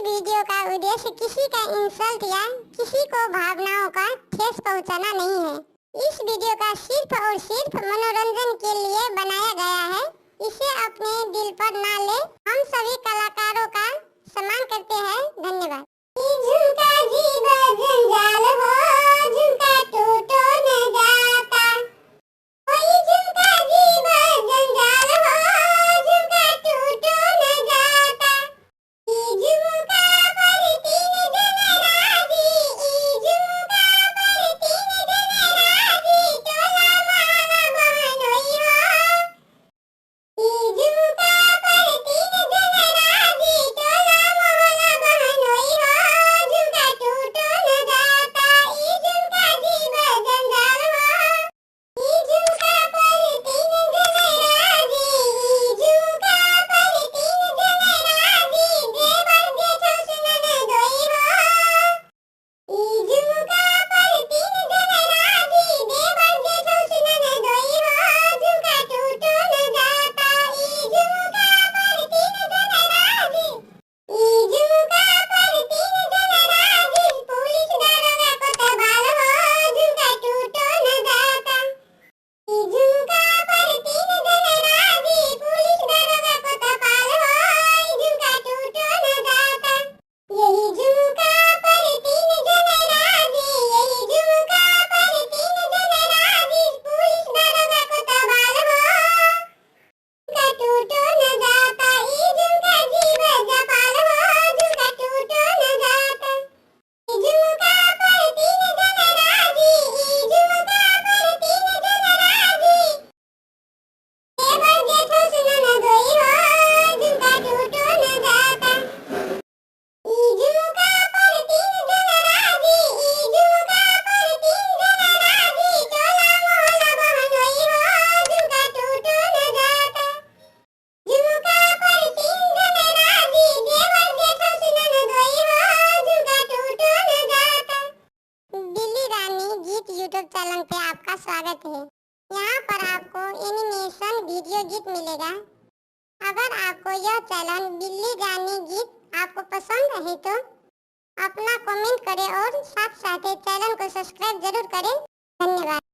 Video का उद्देश्य किसी का इंसल्ट या किसी को भावनाओं का ठेस पहुंचाना नहीं है। इस वीडियो का सिर्फ और सिर्फ मनोरंजन के लिए बनाया गया है। इसे अपने दिल पर ना ले। हम सभी कलाकारों का सम्मान करते हैं। धन्यवाद। झुमका जीवन जंजाल हो, झुमका टूटो न जाता। कोई झुमका जीवन जंजाल हो, झुमका टूटो न जाता। झुमका पर तीन जन राजी, झुमका पर तीन जन राजी, टोला मोहल्ला बहनोई हो। झुमका पर तीन जन राजी, टोला मोहल्ला बहनोई हो। झुमका टूटो न जाता, झुमका जीवन जंजाल हो। झुमका पर तीन जन राजी, झुमका पर तीन जन राजी, देवर जेठो सुनन दोई हो। झुमका पर तीन जन राजी, देवर जेठो सुनन दोई हो। झुमका टूटो न जाता, झुमका पर तीन जन राजी। झुमका पर तीन जन राजी, पुलिस दरोगा को तबाल हो। झुमका टूटो न जाता। झुमका पर तीन जन राजी, पुलिस दरोगा को तबाल हो। झुमका टूटो न जाता। यही झुमका पर तीन जन राजी, यही झुमका पर तीन जन राजी, पुलिस दरोगा को तबाल हो। झुमका टूटो न जाता, झुमका जीवन जपाल हो। झुमका टूटो न जाता। झुमका पर तीन जन राजी, झुमका पर तीन जन राजी, देवर जेठो सुनन दोई हो। झुमका टूटो न जाता। झुमका पर तीन जन राजी, झुमका पर तीन जन राजी, टोला मोहल्ला बहनोई हो। झुमका टूटो न जाता। झुमका पर तीन जन राजी, देवर जेठो सुनन दोई हो। झुमका टूटो न जाता। बिल्ली रानी गीत यूट्यूब चैनल पे आपका स्वागत है। यहाँ पर आपको एनिमेशन वीडियो गीत मिलेगा। अगर आपको यह चैनल बिल्ली रानी गीत आपको पसंद है तो अपना कमेंट करें और साथ साथ चैनल को सब्सक्राइब जरूर करें। धन्यवाद।